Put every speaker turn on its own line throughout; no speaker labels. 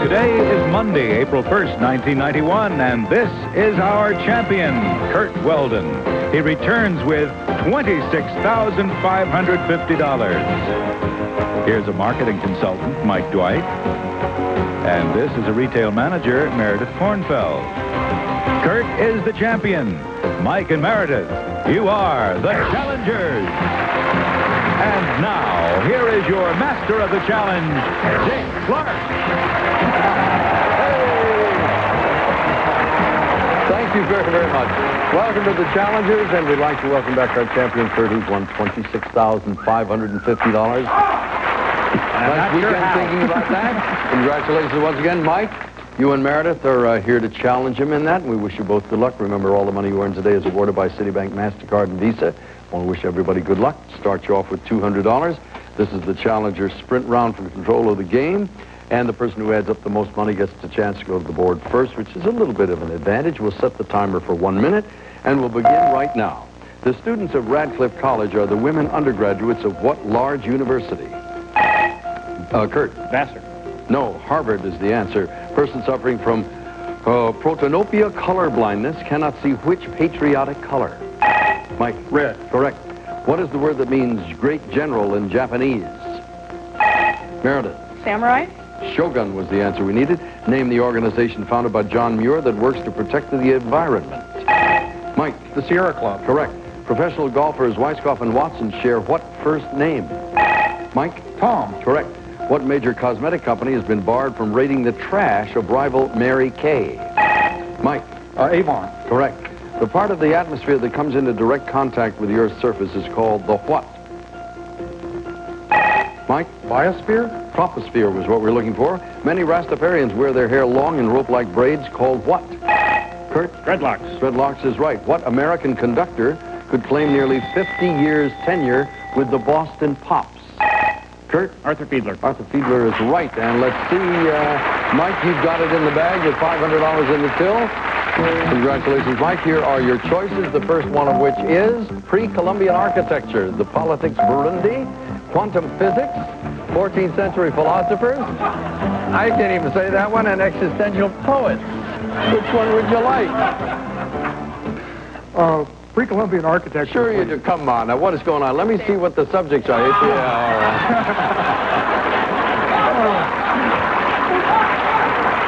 Today is Monday, April 1st, 1991, and this is our champion, Kurt Weldon. He returns with $26,550. Here's a marketing consultant, Mike Dwight. And this is a retail manager, Meredith Kornfeld. Kurt is the champion. Mike and Meredith, you are the challengers. And now, here is your master of the challenge, Dick Clark.
Thank you very, very much. Welcome to the challengers, and we'd like to welcome back our champion, Kurt, who's won $26,550. Nice weekend thinking about that. Congratulations once again, Mike. You and Meredith are here to challenge him in that, and we wish you both good luck. Remember, all the money you earn today is awarded by Citibank, MasterCard, and Vista. I want to wish everybody good luck. Start you off with $200. This is the challenger sprint round for control of the game, and the person who adds up the most money gets the chance to go to the board first, which is a little bit of an advantage. We'll set the timer for 1 minute, and we'll begin right now. The students of Radcliffe College are the women undergraduates of what large university? Kurt.
Vassar.
No, Harvard is the answer. Person suffering from protanopia color blindness cannot see which patriotic color? Mike.
Red.
Correct. What is the word that means great general in Japanese? Meredith.
Samurai.
Shogun was the answer we needed. Name the organization founded by John Muir that works to protect the environment. Mike.
The Sierra Club.
Correct. Professional golfers Weiskopf and Watson share what first name? Mike.
Tom.
Correct. What major cosmetic company has been barred from raiding the trash of rival Mary Kay? Mike.
Avon.
Correct. The part of the atmosphere that comes into direct contact with the Earth's surface is called the what? Mike?
Biosphere?
Troposphere was what we're looking for. Many Rastafarians wear their hair long in rope-like braids called what? Kurt?
Dreadlocks.
Dreadlocks is right. What American conductor could claim nearly 50 years tenure with the Boston Pops? Kurt?
Arthur Fiedler.
Arthur Fiedler is right. And let's see, Mike, you've got it in the bag with $500 in the till. Congratulations, Mike. Here are your choices, the first one of which is pre-Columbian architecture, the politics Burundi, quantum physics, 14th century philosophers. I can't even say that one, and existential poets. Which one would you like?
Pre-Columbian architecture.
Sure you do. Come on. Now, what is going on? Let me see what the subjects are. Yeah, all right.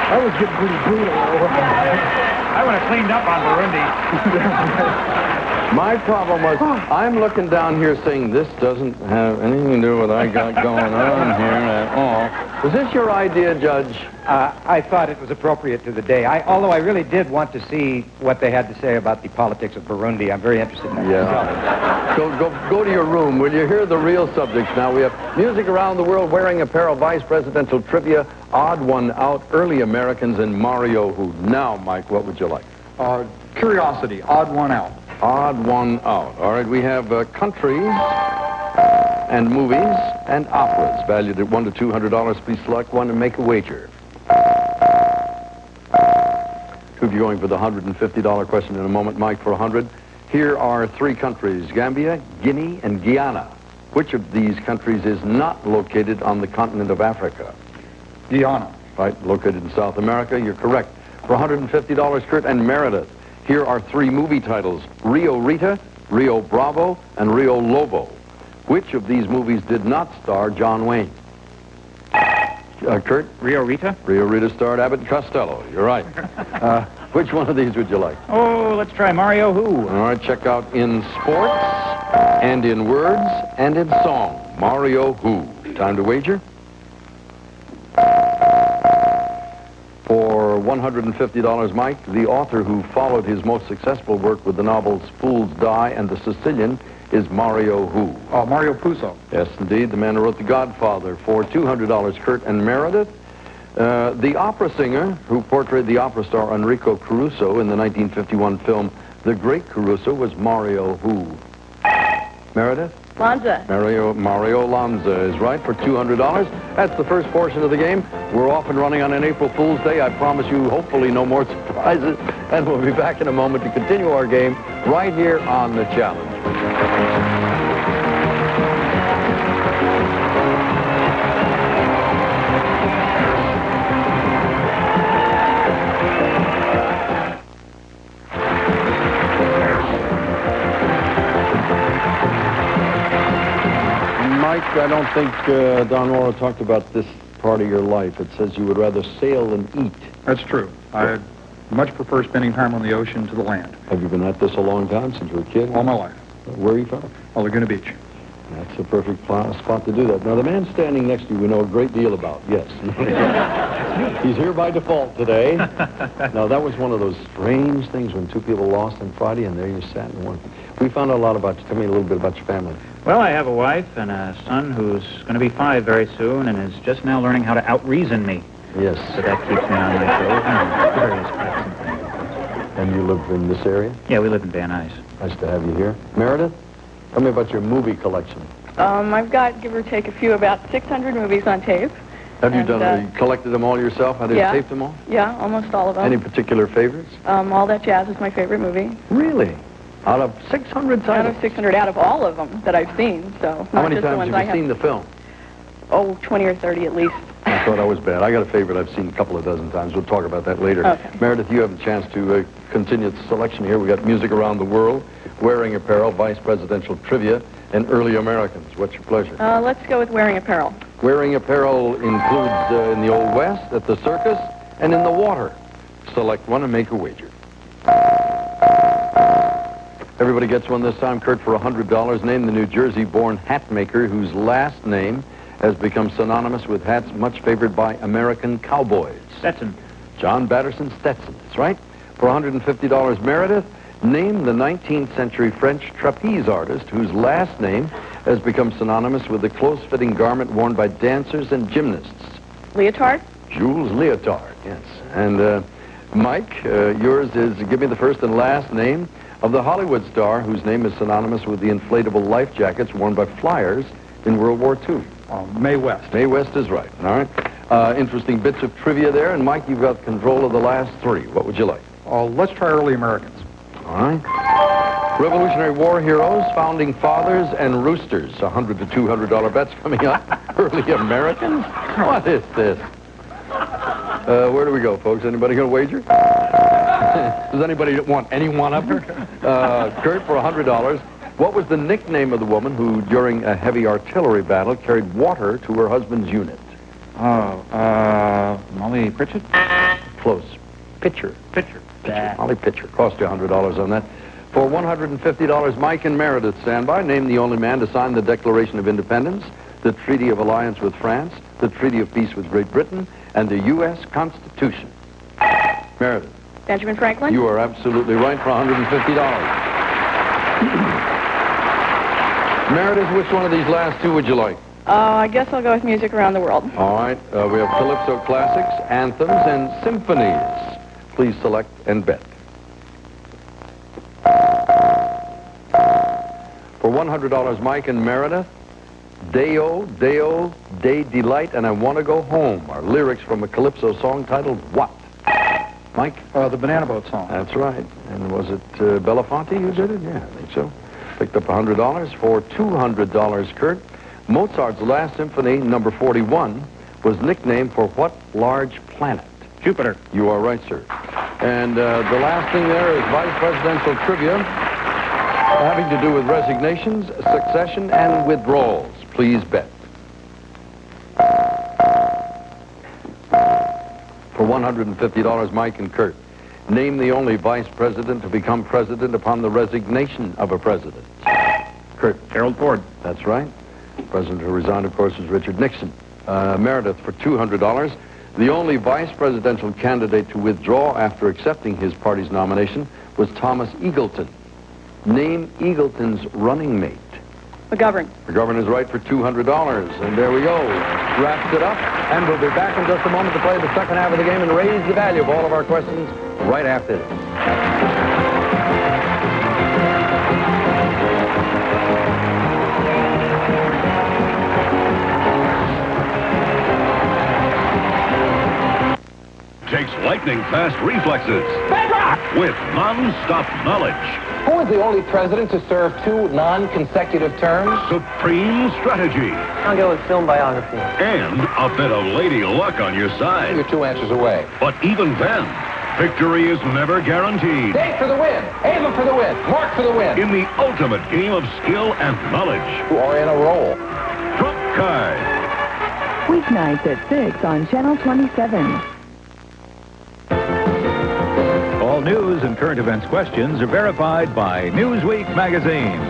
That was getting pretty brutal. I would have cleaned up on Burundi.
My problem was, I'm looking down here saying, this doesn't have anything to do with what I got going on here at all. Was this your idea, Judge?
I thought it was appropriate to the day. Although I really did want to see what they had to say about the politics of Burundi. I'm very interested in that.
Yeah. Go to your room. Will you hear the real subjects now? We have music around the world, wearing apparel, vice presidential trivia, odd one out, early Americans, and Mario Who. Now, Mike, what would you like?
Curiosity. Odd one out.
Odd one out. All right, we have countries and movies and operas valued at $100 to $200. Please select one and make a wager. Two of you going for the $150 question in a moment. Mike for 100. Here are three countries: Gambia, Guinea, and Guyana. Which of these countries is not located on the continent of Africa?
Guyana.
Right, located in South America. You're correct. For $150, Kurt and Meredith. Here are three movie titles: Rio Rita, Rio Bravo, and Rio Lobo. Which of these movies did not star John Wayne? Kurt?
Rio Rita.
Rio Rita starred Abbott and Costello. You're right. Which one of these would you like?
Oh, let's try Mario Who.
All right, check out in sports, and in words, and in song. Mario Who. Time to wager? For $150, Mike, the author who followed his most successful work with the novels Fools Die and The Sicilian is Mario Who?
Mario Puzo.
Yes, indeed, the man who wrote The Godfather. For $200, Kurt and Meredith. The opera singer who portrayed the opera star Enrico Caruso in the 1951 film The Great Caruso was Mario Who? Meredith?
Lanza.
Mario Lanza is right for $200. That's the first portion of the game. We're off and running on an April Fool's Day. I promise you, hopefully, no more surprises. And we'll be back in a moment to continue our game right here on The Challenge. I don't think Don Laura talked about this part of your life. It says you would rather sail than eat.
That's true. I much prefer spending time on the ocean to the land.
Have you been at this a long time, since you were a kid?
All my life.
Where are you from?
Laguna Beach.
That's a perfect spot to do that. Now, the man standing next to you we know a great deal about. Yes. He's here by default today. Now, that was one of those strange things when two people lost on Friday, and there you sat in one. We found out a lot about you. Tell me a little bit about your family.
Well, I have a wife and a son who's going to be 5 very soon and is just now learning how to out-reason me.
Yes.
So that keeps me on my toes and various pets and things.
And you live in this area?
Yeah, we live in Van Nuys.
Nice to have you here. Meredith, tell me about your movie collection.
I've got, give or take a few, about 600 movies on tape.
Have you you collected them all yourself? Have you taped them all?
Yeah, almost all of them.
Any particular favorites?
All That Jazz is my favorite movie.
Really? Out of 600 titles?
Out of 600, out of all of them that I've seen, so...
How many times have you seen the film?
Oh, 20 or 30 at least.
I thought I was bad. I got a favorite I've seen a couple of dozen times. We'll talk about that later.
Okay.
Meredith, you have a chance to continue the selection here. We got music around the world, wearing apparel, vice presidential trivia, and early Americans. What's your pleasure?
Let's go with wearing apparel.
Wearing apparel includes in the Old West, at the circus, and in the water. Select one and make a wager. Everybody gets one this time. Kurt, for $100, name the New Jersey-born hat maker whose last name has become synonymous with hats much favored by American cowboys.
Stetson.
John Batterson Stetson. That's right. For $150, Meredith, name the 19th century French trapeze artist whose last name has become synonymous with the close-fitting garment worn by dancers and gymnasts.
Leotard?
Jules Leotard, yes. And Mike, yours is, give me the first and last name of the Hollywood star whose name is synonymous with the inflatable life jackets worn by flyers in World War II.
Mae West.
Mae West is right. All right. Interesting bits of trivia there. And Mike, you've got control of the last 3. What would you like?
Let's try early Americans.
All right. Revolutionary War heroes, founding fathers, and roosters. $100 to $200 bets coming up. Early Americans? What is this? Where do we go, folks? Anybody going to wager? Does anybody want any one of them? Kurt, for $100. What was the nickname of the woman who, during a heavy artillery battle, carried water to her husband's unit?
Molly Pritchett?
Close. Pitcher.
Pitcher.
Molly Pitcher. Cost you $100 on that. For $150, Mike and Meredith stand by. Name the only man to sign the Declaration of Independence, the Treaty of Alliance with France, the Treaty of Peace with Great Britain, and the U.S. Constitution. Meredith.
Benjamin Franklin?
You are absolutely right for $150. Meredith, which one of these last 2 would you like?
I guess I'll go with music around the world.
All right. We have Calypso classics, anthems, and symphonies. Please select and bet. For $100, Mike and Meredith, Deo, Deo, Day Delight, and I Want to Go Home are lyrics from a Calypso song titled what? Mike?
The Banana Boat song.
That's right. And was it Belafonte who did it? Yeah, I think so. Picked up $100. For $200, Kurt, Mozart's last symphony, number 41, was nicknamed for what large planet?
Jupiter.
You are right, sir. And the last thing there is vice presidential trivia having to do with resignations, succession, and withdrawals. Please bet. For $150, Mike and Kurt, name the only vice president to become president upon the resignation of a president. Kurt.
Gerald Ford.
That's right. The president who resigned, of course, was Richard Nixon. Meredith, for $200, the only vice presidential candidate to withdraw after accepting his party's nomination was Thomas Eagleton. Name Eagleton's running mate.
McGovern.
McGovern is right for $200. And there we go. Wraps it up. And we'll be back in just a moment to play the second half of the game and raise the value of all of our questions right after this.
Takes lightning-fast reflexes with non-stop knowledge.
Who is the only president to serve 2 non-consecutive terms?
Supreme strategy.
I'll go with film biography.
And a bit of lady luck on your side.
You're 2 answers away.
But even then, victory is never guaranteed.
Dave for the win. Ava for the win. Mark for the win.
In the ultimate game of skill and knowledge.
You are in a roll.
Trump
Card.
Weeknights at 6 on Channel 27.
All news and current events questions are verified by Newsweek magazine.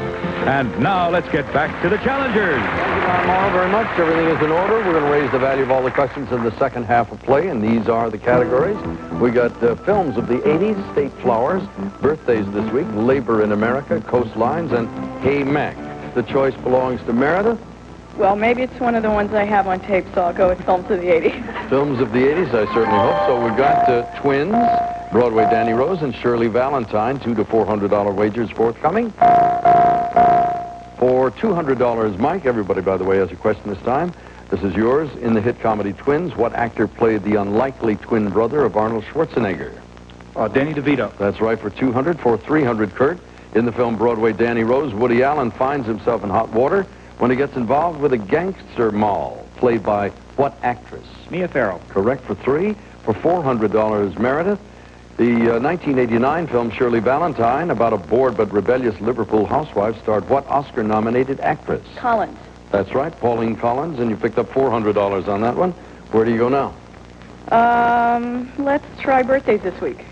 And now let's get back to the challengers.
Thank you, Marmara, very much. Everything is in order. We're going to raise the value of all the questions in the second half of play, and these are the categories. We got films of the 80s, state flowers, birthdays this week, labor in America, coastlines, and Hey Mac. The choice belongs to Meredith.
Well, maybe it's one of the ones I have on tape, so I'll go with films of the 80s.
Films of the 80s, I certainly hope so. We've got Twins, Broadway Danny Rose, and Shirley Valentine. $200 to $400 wagers forthcoming. For $200, Mike, everybody, by the way, has a question this time. This is yours. In the hit comedy Twins, what actor played the unlikely twin brother of Arnold Schwarzenegger?
Danny DeVito.
That's right, for $200. For $300, Kurt, in the film Broadway Danny Rose, Woody Allen finds himself in hot water when he gets involved with a gangster moll, played by what actress?
Mia Farrow.
Correct for $300. For $400, Meredith. The 1989 film Shirley Valentine, about a bored but rebellious Liverpool housewife, starred what Oscar-nominated actress?
Collins.
That's right, Pauline Collins, and you picked up $400 on that one. Where do you go now?
Let's try birthdays this week.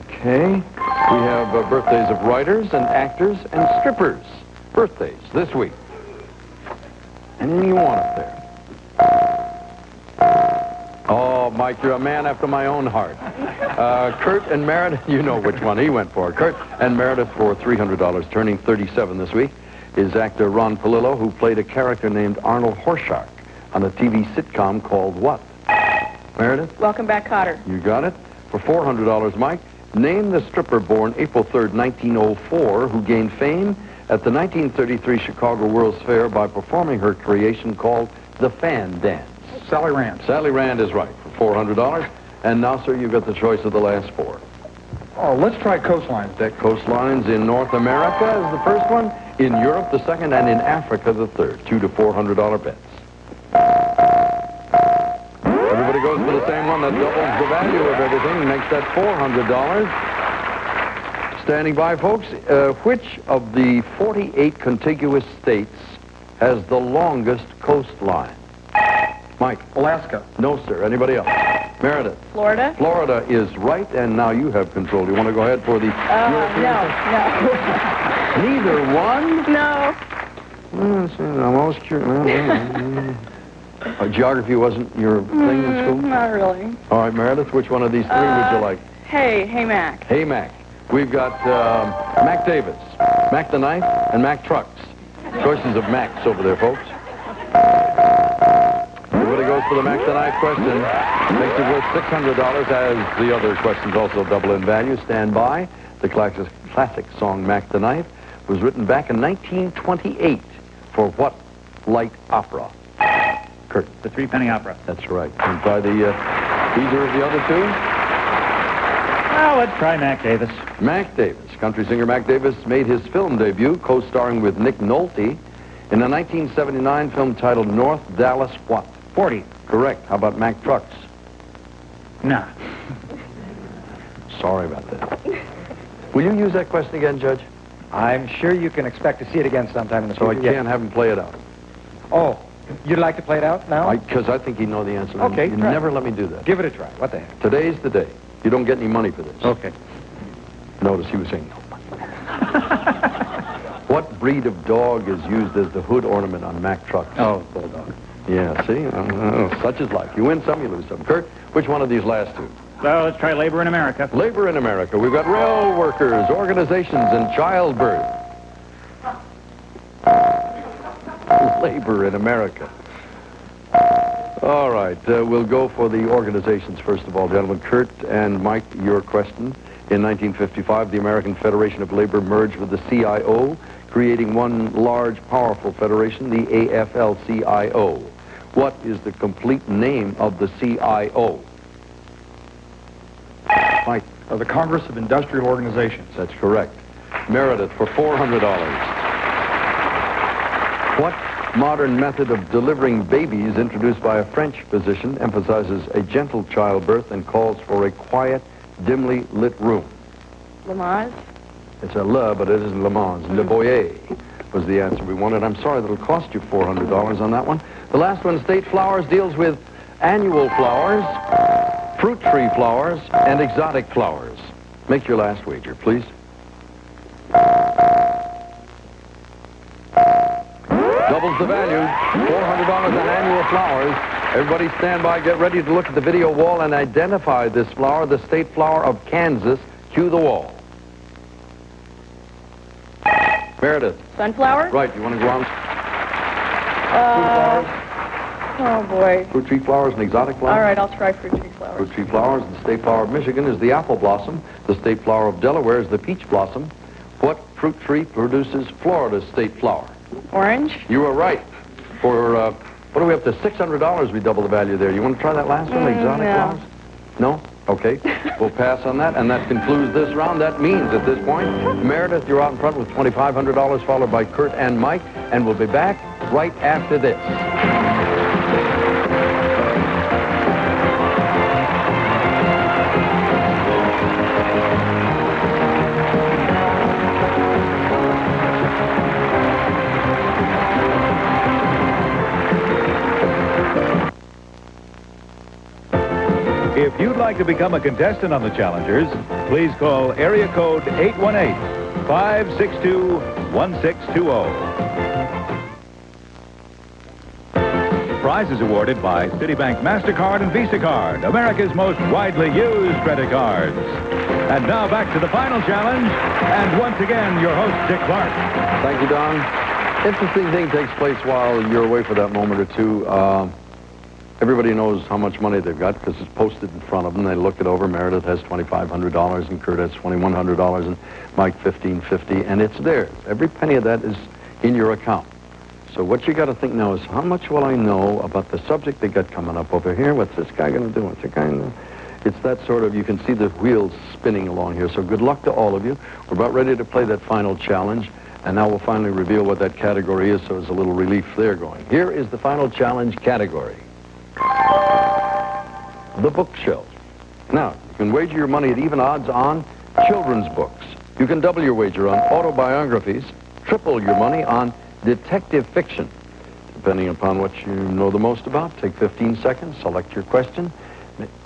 Okay. We have birthdays of writers and actors and strippers. Birthdays this week. Anything you want up there? Oh, Mike, you're a man after my own heart. Kurt and Meredith, you know which one he went for. Kurt and Meredith for $300, turning 37 this week, is actor Ron Palillo, who played a character named Arnold Horshack on a TV sitcom called what? Meredith?
Welcome Back, Kotter.
You got it. For $400, Mike, name the stripper born April 3rd, 1904, who gained fame at the 1933 Chicago World's Fair by performing her creation called the Fan Dance.
Sally Rand.
Sally Rand is right for $400. And now, sir, you've got the choice of the last four.
Oh, let's try coastlines.
That coastlines in North America is the first one, in Europe the second, and in Africa the third. $200 to $400 bets. Everybody goes for the same one. That doubles the value of everything and makes that $400. Standing by, folks. Which of the 48 contiguous states has the longest coastline? Mike.
Alaska.
No, sir. Anybody else? Meredith.
Florida.
Florida is right, and now you have control. You want to go ahead for the...
No.
Neither one?
No.
I'm always curious. Geography wasn't your thing in school?
Not really.
All right, Meredith, which one of these three would you like?
Hey Mac.
Hey Mac. We've got Mac Davis, Mac the Knife, and Mac Trucks. Choices of Macs over there, folks. Everybody goes for the Mac the Knife question. Makes it worth $600, as the other questions also double in value. Stand by. The classic song Mac the Knife was written back in 1928 for what light opera? Kurt.
The Three-Penny Opera.
That's right. And by the either of the other two?
Well, let's try Mac Davis.
Mac Davis. Country singer Mac Davis made his film debut, co-starring with Nick Nolte, in a 1979 film titled North Dallas what?
40.
Correct. How about Mac Trucks?
Nah.
Sorry about that. Will you use that question again, Judge?
I'm sure you can expect to see it again sometime in the
So
future.
I can't have him play it out.
Oh, you'd like to play it out now?
Because I think he'd know the answer.
Okay,
You
try.
never let me do that.
Give it a try. What the heck?
Today's the day. You don't get any money for this.
Okay.
Notice he was saying no money. What breed of dog is used as the hood ornament on Mack trucks?
Oh, Bulldog.
Yeah, see? Such is life. You win some, you lose some. Kurt, which one of these last two?
Well, let's try labor in America.
Labor in America. We've got rail workers, organizations, and childbirth. Labor in America. All right, we'll go for the organizations first of all, gentlemen. Kurt and Mike, your question. In 1955, the American Federation of Labor merged with the CIO, creating one large, powerful federation, the AFL-CIO. What is the complete name of the CIO? Mike.
The Congress of Industrial Organizations.
That's correct. Meredith for $400. What modern method of delivering babies introduced by a French physician emphasizes a gentle childbirth and calls for a quiet, dimly lit room?
Lamaze.
It's a Le, but it isn't Le Mans. Le Boyer was the answer we wanted. I'm sorry that'll cost you $400 on that one. The last one, State Flowers, deals with annual flowers, fruit tree flowers, and exotic flowers. Make your last wager, please. Doubles the value, $400 on annual flowers. Everybody stand by, get ready to look at the video wall and identify this flower, the state flower of Kansas. Cue the wall. Meredith.
Sunflower?
Right, you want to go on?
Oh, boy.
Fruit tree flowers and exotic flowers?
All right, I'll try fruit tree flowers.
Fruit tree flowers. The state flower of Michigan is the apple blossom. The state flower of Delaware is the peach blossom. What fruit tree produces Florida's state flower?
Orange?
You are right. For, what are we up to? $600 we double the value there. You want to try that last one, exotic flowers? No? Okay. We'll pass on that, and that concludes this round. That means, at this point, Meredith, you're out in front with $2,500, followed by Kurt and Mike, and we'll be back right after this.
If you'd like to become a contestant on the Challengers, please call area code 818-562-1620. Prizes awarded by Citibank MasterCard and Visa Card, America's most widely used credit cards. And now back to the final challenge, and once again, your host, Dick Clark.
Thank you, Don. Interesting thing takes place while you're away for that moment or two. Everybody knows how much money they've got because it's posted in front of them. They look it over. Meredith has $2,500, and Kurt has $2,100, and Mike $1,550, and it's there. Every penny of that is in your account. So what you got to think now is, how much will I know about the subject they got coming up over here? What's this guy going to do? What's the guy going to do? It's that sort of, you can see the wheels spinning along here. So good luck to all of you. We're about ready to play that final challenge, and now we'll finally reveal what that category is, so there's a little relief there going. Here is the final challenge category. The bookshelf. Now, you can wager your money at even odds on children's books. You can double your wager on autobiographies, triple your money on detective fiction. Depending upon what you know the most about, take 15 seconds, select your question,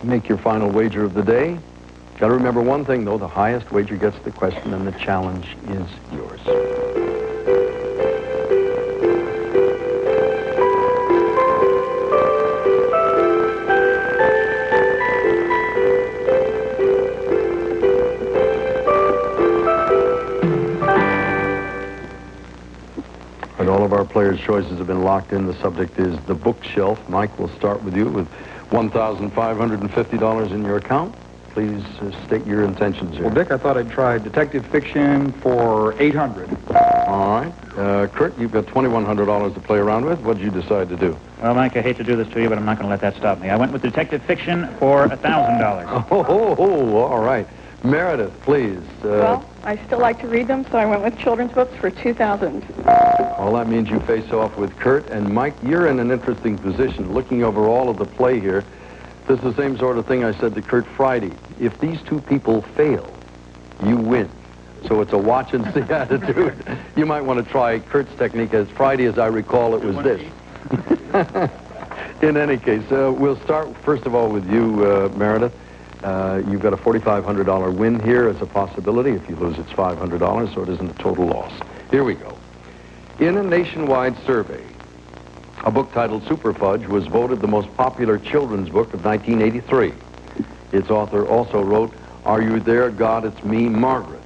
make your final wager of the day. Got to remember one thing, though, the highest wager gets the question, and the challenge is yours. All of our players' choices have been locked in. The subject is the bookshelf. Mike, we'll start with you with $1,550 in your account. Please state your intentions here.
Well, Dick, I thought I'd try detective fiction for $800.
All right. Kurt, you've got $2,100 to play around with. What did you decide to do?
Well, Mike, I hate to do this to you, but I'm not going to let that stop me. I went with detective fiction for $1,000.
All right. Meredith, please.
Well, I still like to read them, so I went with children's books for $2,000.
Well, that means you face off with Kurt. And Mike, you're in an interesting position. Looking over all of the play here, this is the same sort of thing I said to Kurt Friday. If these two people fail, you win. So it's a watch and see attitude. You might want to try Kurt's technique. As Friday, as I recall, it was this. In any case, we'll start, first of all, with you, Meredith. You've got a $4,500 win here as a possibility. If you lose, it's $500, so it isn't a total loss. Here we go. In a nationwide survey, a book titled Super Fudge was voted the most popular children's book of 1983. Its author also wrote, Are You There, God, It's Me, Margaret.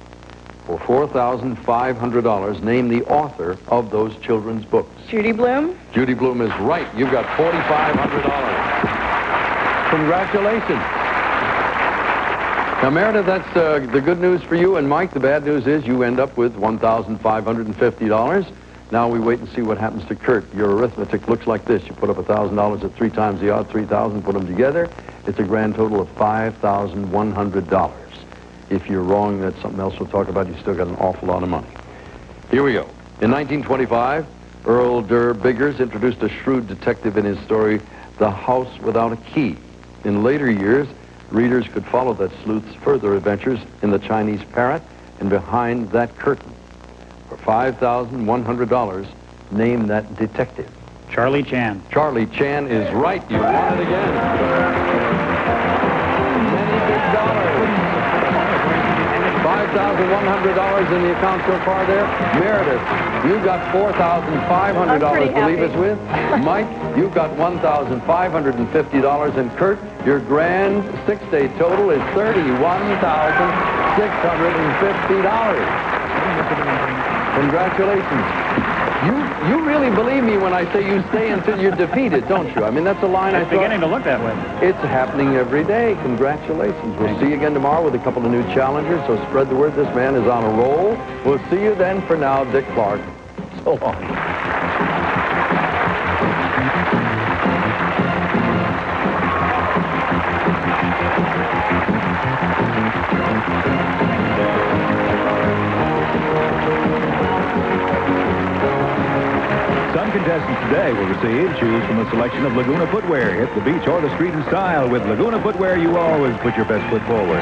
For $4,500, name the author of those children's books.
Judy Blume?
Judy Blume is right. You've got $4,500. Congratulations. Now, Meredith, that's the good news for you. And Mike, the bad news is you end up with $1,550. Now we wait and see what happens to Kurt. Your arithmetic looks like this. You put up $1,000 at 3 times the odds, 3,000, put them together. It's a grand total of $5,100. If you're wrong, that's something else we'll talk about. You still got an awful lot of money. Here we go. In 1925, Earl Durr Biggers introduced a shrewd detective in his story, The House Without a Key. In later years, readers could follow that sleuth's further adventures in The Chinese Parrot and Behind That Curtain. For $5,100, name that detective.
Charlie Chan.
Charlie Chan is right. You won it again. Many big dollars. $5,100 in the account so far there. Meredith, you've got $4,500 to leave us with. Mike, you've got $1,550. And Kurt, your grand six-day total is $31,650. Congratulations. You really believe me when I say you stay until you're defeated, don't you? I mean, that's a line
It's beginning to look that way.
It's happening every day. Congratulations. We'll see you again tomorrow with a couple of new challengers, so spread the word. This man is on a roll. We'll see you then. For now, Dick Clark. So long.
Some contestants today will choose from a selection of Laguna footwear. Hit the beach or the street in style. With Laguna footwear, you always put your best foot forward.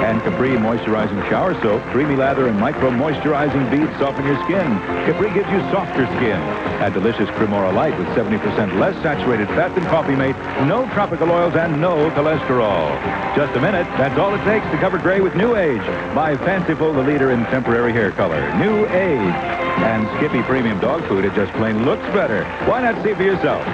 And Capri Moisturizing Shower Soap, creamy lather and micro-moisturizing beads soften your skin. Capri gives you softer skin. And delicious Cremora Light with 70% less saturated fat than Coffee Mate, no tropical oils, and no cholesterol. Just a minute, that's all it takes to cover gray with New Age. By Fanciful, the leader in temporary hair color. New Age. And Skippy Premium Dog Food, it just plain looks better. Why not see for yourself?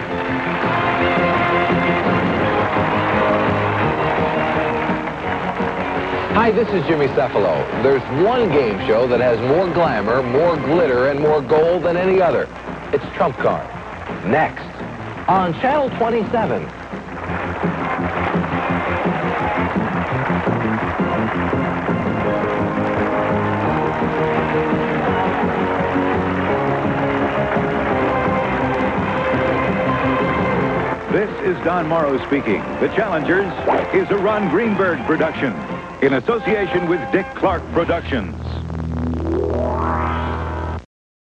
Hi, this is Jimmy Cephalo. There's one game show that has more glamour, more glitter, and more gold than any other. It's Trump Card. Next, on Channel 27.
This is Don Morrow speaking. The Challengers is a Greenberg Productions in association with Dick Clark Productions.